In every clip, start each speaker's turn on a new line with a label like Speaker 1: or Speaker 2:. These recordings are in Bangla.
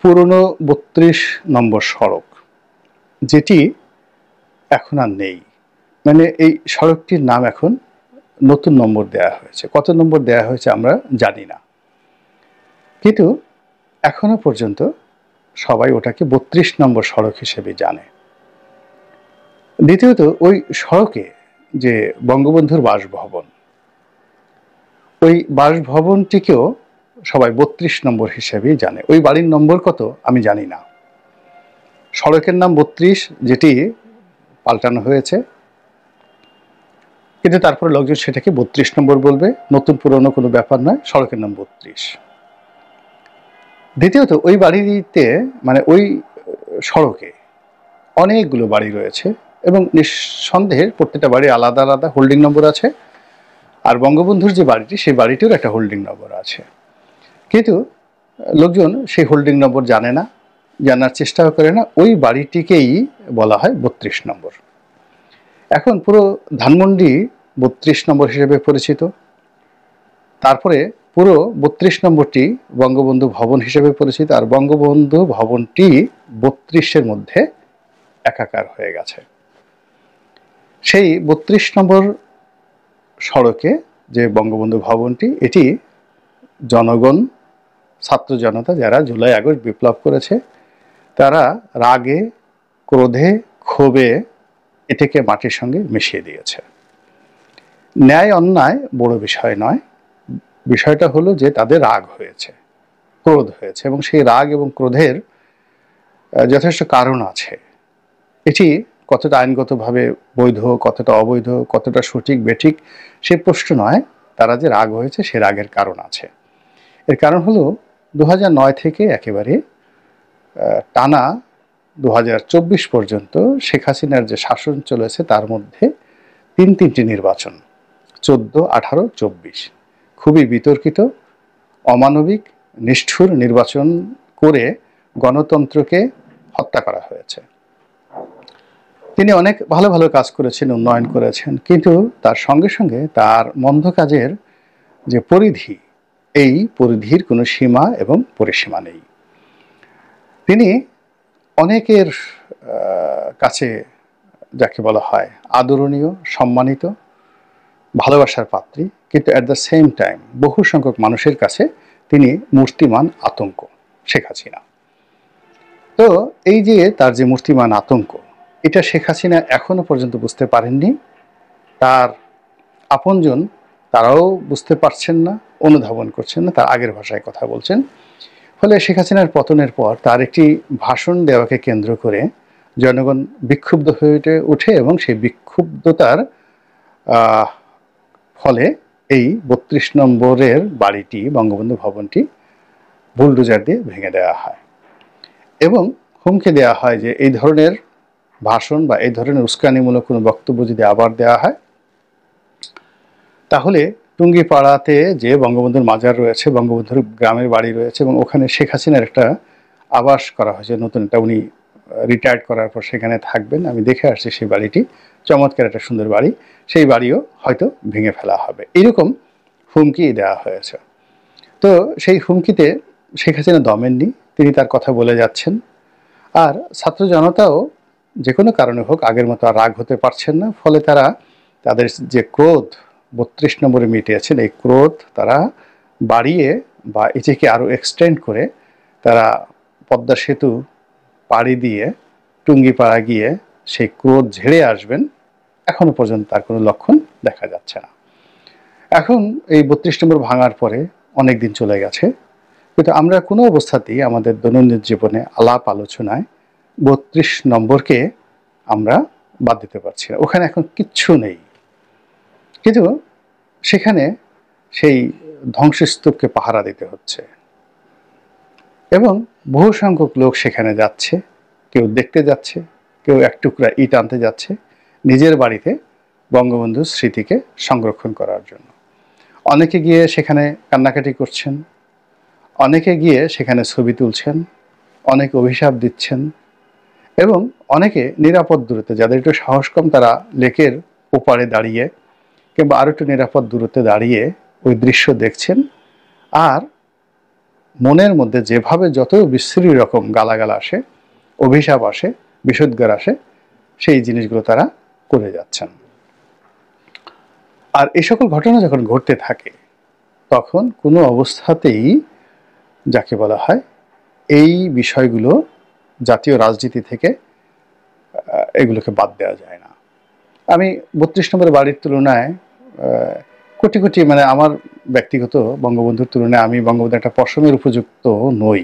Speaker 1: পুরনো ৩২ নম্বর সড়ক, যেটি এখন আর নেই। মানে এই সড়কটির নাম এখন নতুন নম্বর দেয়া হয়েছে। কত নম্বর দেয়া হয়েছে আমরা জানি না, কিন্তু এখনো পর্যন্ত সবাই ওটাকে ৩২ নম্বর সড়ক হিসেবে জানে। দ্বিতীয়ত, ওই সড়কে যে বঙ্গবন্ধুর বাসভবন, ওই বাসভবনটিকেও সবাই ৩২ নম্বর হিসেবেই জানে। ওই বাড়ির নম্বর কত আমি জানি না। সড়কের নাম ৩২, যেটি পাল্টানো হয়েছে, কিন্তু তারপরে লোকজন সেটাকে ৩২ নম্বর বলবে। নতুন পুরনো কোনো ব্যাপার নয়, সড়কের নাম ৩২। দ্বিতীয়ত, ওই বাড়িতে মানে ওই সড়কে অনেকগুলো বাড়ি রয়েছে এবং নিঃসন্দেহে প্রত্যেকটা বাড়ি আলাদা আলাদা হোল্ডিং নম্বর আছে। আর বঙ্গবন্ধুর যে বাড়িটি, সেই বাড়িটিরও একটা হোল্ডিং নম্বর আছে, কিন্তু লোকজন সেই হোল্ডিং নম্বর জানে না, জানার চেষ্টাও করে না। ওই বাড়িটিকেই বলা হয় ৩২ নম্বর। এখন পুরো ধানমন্ডি ৩২ নম্বর হিসেবে পরিচিত। তারপরে পুরো ৩২ নম্বরটি বঙ্গবন্ধু ভবন হিসেবে পরিচিত, আর বঙ্গবন্ধু ভবনটি ৩২-এর মধ্যে একাকার হয়ে গেছে। সেই ৩২ নম্বর সড়কে যে বঙ্গবন্ধু ভবনটি, এটি জনগণ, ছাত্র জনতা যারা জুলাই আগস্ট বিপ্লব করেছে, তারা রাগে, ক্রোধে, ক্ষোভে এটাকে মাটির সঙ্গে মিশিয়ে দিয়েছে। ন্যায় অন্যায় বড় বিষয় নয়, বিষয়টা হলো যে তাদের রাগ হয়েছে, ক্রোধ হয়েছে, এবং সেই রাগ এবং ক্রোধের যথেষ্ট কারণ আছে। এটি কতটা আইনগতভাবে বৈধ, কতটা অবৈধ, কতটা সঠিক বেঠিক সে প্রশ্ন নয়। তারা যে রাগ হয়েছে, সে রাগের কারণ আছে। এর কারণ হলো 2009 থেকে একেবারে টানা 2024 পর্যন্ত শেখ হাসিনার যে শাসন চলেছে, তার মধ্যে তিনটি নির্বাচন, 14, 18, 24, খুবই বিতর্কিত, অমানবিক, নিষ্ঠুর নির্বাচন করে গণতন্ত্রকে হত্যা করা হয়েছে। তিনি অনেক ভালো ভালো কাজ করেছেন, উন্নয়ন করেছেন, কিন্তু তার সঙ্গে সঙ্গে তার মন্দ কাজের যে পরিধি, এই পরিধির কোনো সীমা এবং পরিসীমা নেই। তিনি অনেকের কাছে যাকে বলা হয় আদরণীয়, সম্মানিত, ভালোবাসার পাত্রী, কিন্তু অ্যাট দ্য সেম টাইম বহু সংখ্যক মানুষের কাছে তিনি মূর্তিমান আতঙ্ক, শেখ হাসিনা। তো এই যে তার যে মূর্তিমান আতঙ্ক, এটা শেখ হাসিনা এখনো পর্যন্ত বুঝতে পারেননি। তার আপনজন তারাও বুঝতে পারছেন না, অনুধাবন করছেন না, তার আগের ভাষায় কথা বলছেন। ফলে শেখ হাসিনার পতনের পর তার একটি ভাষণ দেওয়াকে কেন্দ্র করে জনগণ বিক্ষুব্ধ হয়ে ওঠে এবং সেই বিক্ষুব্ধতার ফলে এই ৩২ নম্বরের বাড়িটি, বঙ্গবন্ধু ভবনটি, বুলডোজার দিয়ে ভেঙে দেওয়া হয় এবং হুমকি দেওয়া হয় যে এই ধরনের ভাষণ বা এই ধরনের উস্কানিমূলক কোনো বক্তব্য যদি আবার দেওয়া হয়, তাহলে টুঙ্গিপাড়াতে যে বঙ্গবন্ধুর মাজার রয়েছে, বঙ্গবন্ধুর গ্রামের বাড়ি রয়েছে, এবং ওখানে শেখ হাসিনার একটা আবাস করা হয়েছে নতুন, একটা উনি রিটায়ার্ড করার পর সেখানে থাকবেন। আমি দেখে আসছি সেই বাড়িটি, চমৎকার একটা সুন্দর বাড়ি, সেই বাড়িও হয়তো ভেঙে ফেলা হবে, এইরকম হুমকি দেওয়া হয়েছে। তো সেই হুমকিতে শেখ হাসিনা দমেননি, তিনি তার কথা বলে যাচ্ছেন। আর ছাত্র জনতাও যে কোনো কারণে হোক আগের মতো আর রাগ হতে পারছেন না, ফলে তারা তাদের যে ক্রোধ ৩২ নম্বরে মিটিয়েছেন, এই ক্রোধ তারা বাড়িয়ে বা এটিকে আরও এক্সটেন্ড করে তারা পদ্মা সেতু পাড়ি দিয়ে টুঙ্গিপাড়া গিয়ে সেই ক্রোধ ঝেড়ে আসবেন। এখনো পর্যন্ত তার কোনো লক্ষণ দেখা যাচ্ছে না। এখন এই ৩২ নম্বর ভাঙার পরে অনেক দিন চলে গেছে, কিন্তু আমরা কোনো অবস্থাতেই আমাদের দৈনন্দিন জীবনে আলাপ আলোচনায় ৩২ নম্বরকে আমরা বাদ দিতে পারছি না। ওখানে এখন কিচ্ছু নেই, কিন্তু সেখানে সেই ধ্বংসস্তূপকে পাহারা দিতে হচ্ছে এবং বহু সংখ্যক লোক সেখানে যাচ্ছে, কেউ দেখতে যাচ্ছে, কেউ এক টুকরা ইট আনতে যাচ্ছে নিজের বাড়িতে বঙ্গবন্ধুর স্মৃতিকে সংরক্ষণ করার জন্য। অনেকে গিয়ে সেখানে কান্নাকাটি করছেন, অনেকে গিয়ে সেখানে ছবি তুলছেন, অনেকে অভিশাপ দিচ্ছেন, এবং অনেকে নিরাপদ দূরত্বে, যাদের একটু সাহস কম, তারা লেকের ওপারে দাঁড়িয়ে কিংবা আরও একটু নিরাপদ দূরত্বে দাঁড়িয়ে ওই দৃশ্য দেখছেন। আর মনের মধ্যে যেভাবে যত বিশ্রী রকম গালাগাল আসে, অভিশাপ আসে, বিষোদ্গার আসে, সেই জিনিসগুলো তারা করে যাচ্ছেন। আর এই সকল ঘটনা যখন ঘটতে থাকে তখন কোনো অবস্থাতেই যাকে বলা হয় এই বিষয়গুলো জাতীয় রাজনীতি থেকে এগুলোকে বাদ দেওয়া যায় না। আমি ৩২ নম্বরের বাড়ির তুলনায় কোটি কোটি মানে আমার ব্যক্তিগত বঙ্গবন্ধুর তুলনায় আমি বঙ্গবন্ধু একটা পশমের উপযুক্ত নই,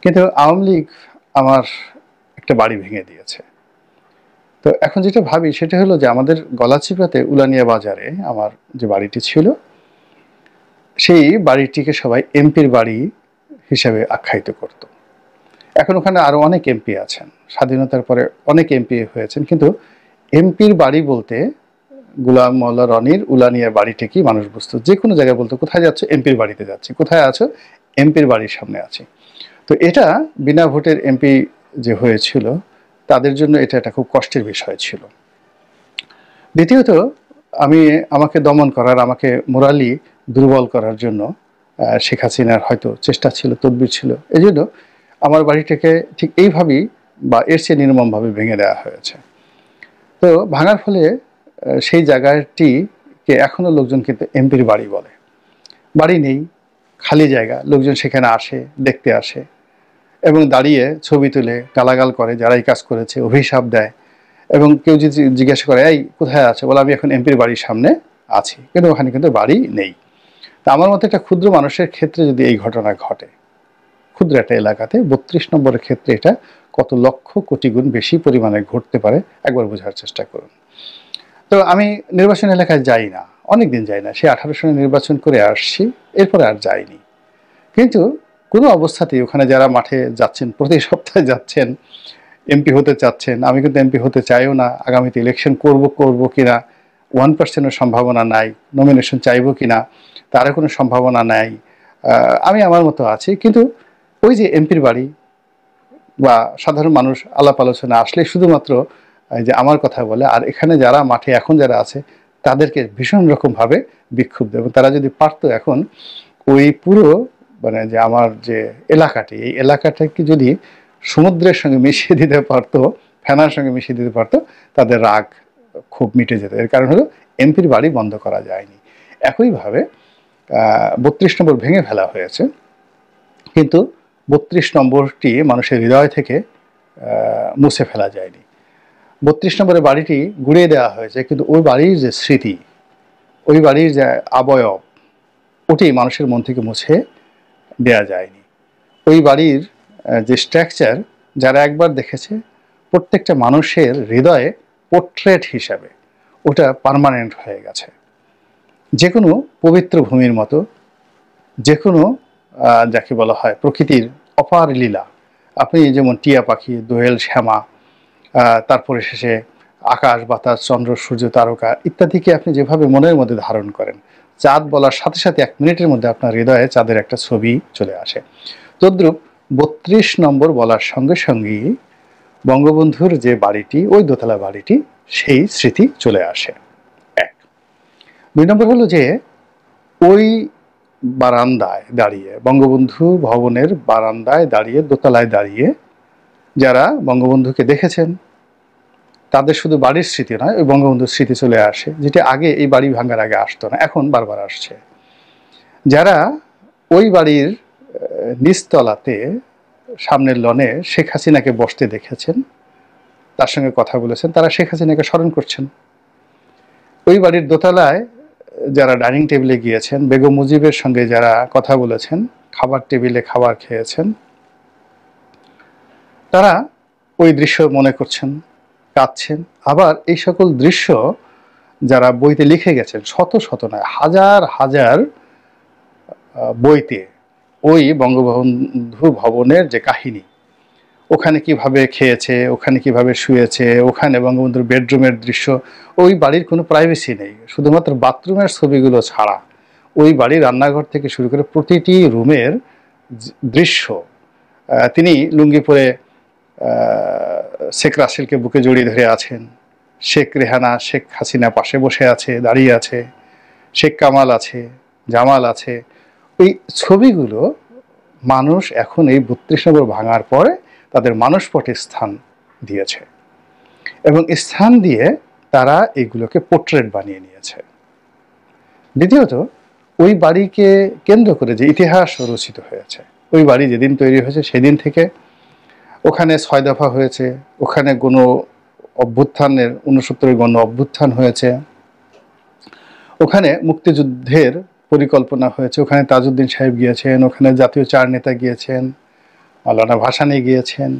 Speaker 1: কিন্তু আওয়ামী লীগ আমার একটা বাড়ি ভেঙে দিয়েছে। তো এখন যেটা ভাবি সেটা হলো যে আমাদের গলাচিপাতে উলানিয়া বাজারে আমার যে বাড়িটি ছিল সেই বাড়িটিকে সবাই এমপির বাড়ি হিসেবে আখ্যায়িত করত। এখন ওখানে আরো অনেক এমপি আছেন, স্বাধীনতার পরে অনেক এমপি হয়েছেন, কিন্তু এমপির বাড়ি বলতে গোলাম মোল্লা রনির উলানিয়া বাড়িটাকেই মানুষ বুঝতো। যে কোনো জায়গায় বলতো কোথায় যাচ্ছ, এমপির বাড়িতে যাচ্ছি, কোথায় আছো, এমপির বাড়ির সামনে আছি। তো এটা বিনা ভোটের এমপি যে হয়েছিল তাদের জন্য এটা একটা খুব কষ্টের বিষয় ছিল। দ্বিতীয়ত আমাকে দমন করার, আমাকে মোরালি দুর্বল করার জন্য শেখ হাসিনার হয়তো চেষ্টা ছিল, তদবির ছিল, এই জন্য আমার বাড়িটাকে ঠিক এইভাবেই বা এর চেয়ে নির্মমভাবে ভেঙে দেওয়া হয়েছে। তো ভাঙার ফলে সেই জায়গাটিকে এখনো লোকজন কিন্তু এমপির বাড়ি বলে। বাড়ি নেই, খালি জায়গা, লোকজন সেখানে আসে, দেখতে আসে এবং দাঁড়িয়ে ছবি তুলে গালাগাল করে যারা এই কাজ করেছে, অভিশাপ দেয়। এবং কেউ যদি জিজ্ঞাসা করে এই কোথায় আছে, বলে আমি এখন এমপির বাড়ির সামনে আছি, কিন্তু ওখানে কিন্তু বাড়ি নেই। তা আমার মতে একটা ক্ষুদ্র মানুষের ক্ষেত্রে যদি এই ঘটনা ঘটে, ক্ষুদ্র একটা এলাকাতে ৩২ নম্বরের ক্ষেত্রে এটা কত লক্ষ কোটি গুণ বেশি পরিমাণে ঘটতে পারে একবার বোঝার চেষ্টা করুন। তো আমি নির্বাচন এলাকায় যাই না, অনেকদিন যাই না, সেই 18 সালে নির্বাচন করে আসছি, এরপরে আর যাইনি। কিন্তু কোনো অবস্থাতেই ওখানে যারা মাঠে যাচ্ছেন, প্রতি সপ্তাহে যাচ্ছেন, এমপি হতে চাচ্ছেন, আমি কিন্তু এমপি হতে চাইও না, আগামীতে ইলেকশন করব কিনা 1%-এর সম্ভাবনা নাই, নমিনেশন চাইবো কিনা তারও কোনো সম্ভাবনা নাই, আমি আমার মতো আছি। কিন্তু ওই যে এমপির বাড়ি বা সাধারণ মানুষ আলাপ আলোচনা আসলে শুধুমাত্র যে আমার কথা বলে, আর এখানে যারা মাঠে এখন যারা আছে তাদেরকে ভীষণ রকমভাবে বিক্ষুব্ধ। এবং তারা যদি পারতো এখন ওই পুরো মানে যে আমার যে এলাকাটি, এই এলাকাটাকে যদি সমুদ্রের সঙ্গে মিশিয়ে দিতে পারতো, ফেনার সঙ্গে মিশিয়ে দিতে পারতো, তাদের রাগ খুব মিটে যেত। এর কারণ হলো এমপির বাড়ি বন্ধ করা যায়নি। একইভাবে ৩২ নম্বর ভেঙে ফেলা হয়েছে, কিন্তু ৩২ নম্বরটি মানুষের হৃদয় থেকে মুছে ফেলা যায়নি। ৩২ নম্বরের বাড়িটি গুঁড়িয়ে দেওয়া হয়েছে, কিন্তু ওই বাড়ির যে স্মৃতি, ওই বাড়ির যে অবয়ব, ওটি মানুষের মন থেকে মুছে দেয়া যায়নি। ওই বাড়ির যে স্ট্রাকচার যারা একবার দেখেছে, প্রত্যেকটা মানুষের হৃদয়ে পোর্ট্রেট হিসাবে ওটা পার্মানেন্ট হয়ে গেছে। যে কোনো পবিত্র ভূমির মতো, যে কোনো যাকে বলা হয় প্রকৃতির অপার লীলা, আপনি যেমন টিয়া পাখি, দোয়েল, শ্যামা, তারপরে শেষে আকাশ বাতাস, চন্দ্র সূর্য তারকা ইত্যাদিকে আপনি যেভাবে মনের মধ্যে ধারণ করেন, চাঁদ বলার সাথে সাথে 1 মিনিটের মধ্যে আপনার হৃদয়ে চাঁদের একটা ছবি চলে আসে। তদ্রূপ ৩২ নম্বর বলার সঙ্গে সঙ্গেই বঙ্গবন্ধুর যে বাড়িটি, ওই দোতলা বাড়িটি, সেই স্মৃতি চলে আসে। 1। 2 নম্বর হলো যে ওই বারান্দায় দাঁড়িয়ে, বঙ্গবন্ধু ভবনের বারান্দায় দাঁড়িয়ে, দোতলায় দাঁড়িয়ে যারা বঙ্গবন্ধুকে দেখেছেন তাদের শুধু বাড়ির স্মৃতি নয়, ওই বঙ্গবন্ধুর স্মৃতি চলে আসে, যেটা আগে এই বাড়ি ভাঙার আগে আসতো না, এখন বারবার আসছে। যারা ওই বাড়ির নিচতলাতে সামনের লনে শেখ হাসিনাকে বসতে দেখেছেন, তার সঙ্গে কথা বলেছেন, তারা শেখ হাসিনাকে স্মরণ করছেন। ওই বাড়ির দোতলায় যারা ডাইনিং টেবিলে গিয়েছেন, বেগম মুজিবের সঙ্গে যারা কথা বলেছেন, খাবার টেবিলে খাবার খেয়েছেন, তারা ওই দৃশ্য মনে করছেন, কাঁদছেন। আবার এই সকল দৃশ্য যারা বইতে লিখে গেছেন, শত শত নয়, হাজার হাজার বইতে ওই বঙ্গবন্ধু ভবনের যে কাহিনী, ওখানে কিভাবে খেয়েছে, ওখানে কিভাবে শুয়েছে, ওখানে বঙ্গবন্ধুর বেডরুমের দৃশ্য, ওই বাড়ির কোনো প্রাইভেসি নেই, শুধুমাত্র বাথরুমের ছবিগুলো ছাড়া ওই বাড়ির রান্নাঘর থেকে শুরু করে প্রতিটি রুমের দৃশ্য। তিনি লুঙ্গি পরে শেখ রাসেলকে বুকে জড়িয়ে ধরে আছেন, শেখ রেহানা, শেখ হাসিনা পাশে বসে আছে, দাঁড়িয়ে আছে, শেখ কামাল আছে, জামাল আছে। ওই ছবিগুলো মানুষ এখন এই 32 নম্বর ভাঙার পরে তাদের মানসপটে স্থান দিয়েছে এবং স্থান দিয়ে তারা এগুলোকে পোর্ট্রেট বানিয়ে নিয়েছে। দ্বিতীয়ত, ওই বাড়িকে কেন্দ্র করে যে ইতিহাস রচিত হয়েছে, ওই বাড়ি যেদিন তৈরি হয়েছে সেদিন থেকে ওখানে 6 দফা হয়েছে, ওখানে গণ অভ্যুত্থানের 69 গণ অভ্যুত্থান হয়েছে, ওখানে মুক্তিযুদ্ধের পরিকল্পনা হয়েছে, ওখানে তাজউদ্দিন সাহেব গিয়েছেন, ওখানে জাতীয় 4 নেতা গিয়েছেন, মাওলানা ভাসানী গিয়েছেন,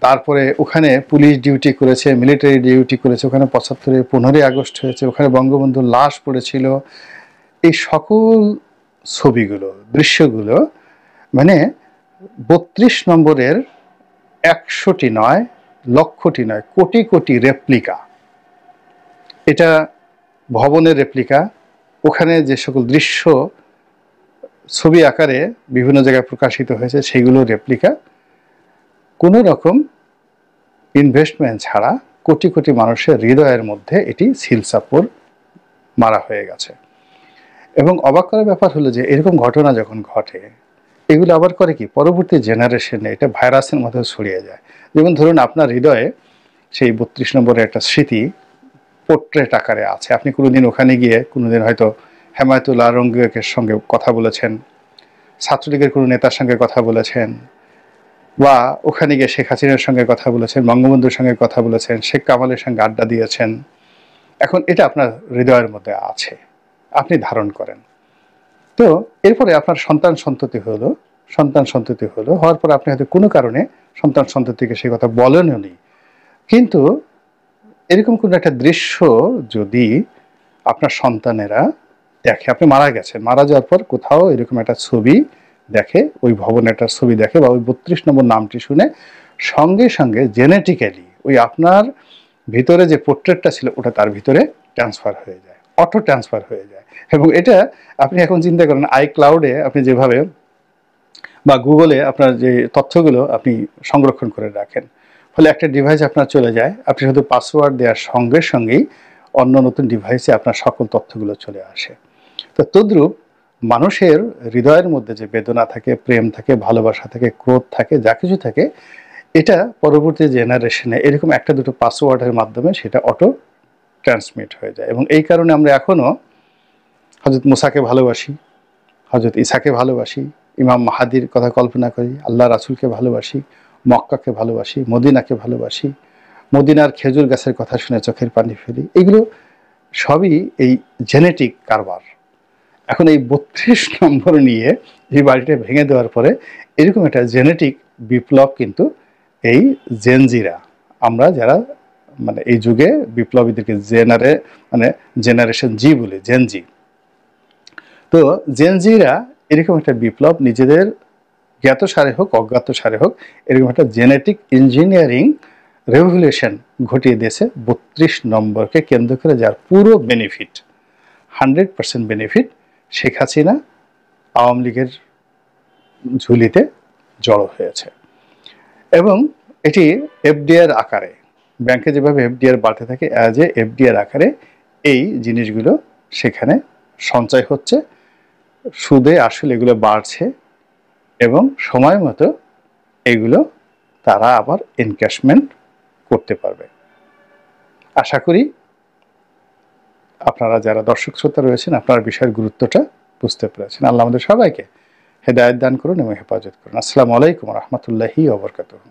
Speaker 1: তারপরে ওখানে পুলিশ ডিউটি করেছে, মিলিটারি ডিউটি করেছে, ওখানে 75-এ 15ই আগস্ট হয়েছে, ওখানে বঙ্গবন্ধুর লাশ পড়েছিল। এই সকল ছবিগুলো, দৃশ্যগুলো মানে 32 নম্বরের 100টি নয়, লক্ষটি নয়, কোটি কোটি রেপ্লিকা। এটা ভবনের রেপ্লিকা, ওখানে যে সকল দৃশ্য ছবি আকারে বিভিন্ন জায়গায় প্রকাশিত হয়েছে সেগুলো রেপ্লিকা। কোনো রকম ইনভেস্টমেন্ট ছাড়া কোটি কোটি মানুষের হৃদয়ের মধ্যে এটি সিলসাপড় মারা হয়ে গেছে। এবং অবাক করার ব্যাপার হলো যে এরকম ঘটনা যখন ঘটে, এগুলো আবার করে কি পরবর্তী জেনারেশনে এটা ভাইরাসের মতো ছড়িয়ে যায়। যেমন ধরুন আপনার হৃদয়ে সেই 32 নম্বরের একটা স্মৃতি পোর্ট্রেট আকারে আছে, আপনি কোনোদিন ওখানে গিয়ে কোনোদিন হয়তো হেমায়েতুল্লাহ আলমগীরের সঙ্গে কথা বলেছেন, ছাত্রলীগের কোনো নেতার সঙ্গে কথা বলেছেন, বা ওখানে গিয়ে শেখ হাসিনার সঙ্গে কথা বলেছেন, বঙ্গবন্ধুর সঙ্গে কথা বলেছেন, শেখ কামালের সঙ্গে আড্ডা দিয়েছেন। এখন এটা আপনার হৃদয়ের মধ্যে আছে, আপনি ধারণ করেন। তো এরপরে আপনার সন্তান সন্ততি হলো, হওয়ার পর আপনি হয়তো কোনো কারণে সন্তান সন্ততিকে সেই কথা বলেনও নি, কিন্তু এরকম কোনো একটা দৃশ্য যদি আপনার সন্তানেরা দেখে, আপনি মারা গেছেন, মারা যাওয়ার পর কোথাও এরকম একটা ছবি দেখে, ওই ভবনের একটা ছবি দেখে বা ওই 32 নম্বর নামটি শুনে সঙ্গে সঙ্গে জেনেটিক্যালি ওই আপনার ভিতরে যে পোর্ট্রেটটা ছিল ওটা তার ভিতরে ট্রান্সফার হয়ে যায়, অটো ট্রান্সফার হয়ে যায়। এবং এটা আপনি এখন চিন্তা করেন আইক্লাউডে আপনি যেভাবে বা গুগলে আপনার যে তথ্যগুলো আপনি সংরক্ষণ করে রাখেন, ফলে একটা ডিভাইস আপনার চলে যায়, আপনি শুধু পাসওয়ার্ড দেওয়ার সঙ্গে সঙ্গেই অন্য নতুন ডিভাইসে আপনার সকল তথ্যগুলো চলে আসে। তো তদ্রূপ মানুষের হৃদয়ের মধ্যে যে বেদনা থাকে, প্রেম থাকে, ভালোবাসা থাকে, ক্রোধ থাকে, যা কিছু থাকে, এটা পরবর্তী জেনারেশনে এরকম একটা দুটো পাসওয়ার্ডের মাধ্যমে সেটা অটো ট্রান্সমিট হয়ে যায়। এবং এই কারণে আমরা এখনও হযরত মুসাকে ভালোবাসি, হযরত ঈসাকে ভালোবাসি, ইমাম মাহাদির কথা কল্পনা করি, আল্লাহ রাসূলকে ভালোবাসি, মক্কাকে ভালোবাসি, মদিনাকে ভালোবাসি, মদিনার খেজুর গাছের কথা শুনে চোখের পানি ফেলি। এগুলো সবই এই জেনেটিক কারবার। এখন এই 32 নম্বর নিয়ে এই বাড়িটা ভেঙে দেওয়ার পরে এরকম একটা জেনেটিক বিপ্লব কিন্তু এই জেনজিরা, আমরা যারা মানে এই যুগে বিপ্লবীদেরকে জেনারেশন জি বলে, জেনজি। তো জেনজিরা এরকম একটা বিপ্লব নিজেদের জ্ঞাত সারে হোক অজ্ঞাত সারে হোক এরকম একটা জেনেটিক ইঞ্জিনিয়ারিং রেভলিউশন ঘটিয়ে দিয়েছে 32 নম্বরকে কেন্দ্র করে, যার পুরো বেনিফিট 100% বেনিফিট শেখ হাসিনা আওয়ামী লীগের ঝুলিতে জড়ো হয়েছে। এবং এটি এফডিআর আকারে, ব্যাংকে যেভাবে এফডিআর বাড়তে থাকে অ্যাজ এ এফডিআর আকারে এই জিনিসগুলো সেখানে সঞ্চয় হচ্ছে, সুদে আসলে এগুলো বাড়ছে এবং সময় মতো এগুলো তারা আবার এনক্যাশমেন্ট করতে পারবে। আশা করি আপনারা যারা দর্শক শ্রোতা রয়েছেন আপনারা বিষয়ের গুরুত্বটা বুঝতে পেরেছেন। আল্লাহ আমাদের সবাইকে হেদায়েত দান করুন এবং হেফাজত করুন। আসসালামু আলাইকুম ওয়া রাহমাতুল্লাহি ওয়া বারাকাতুহু।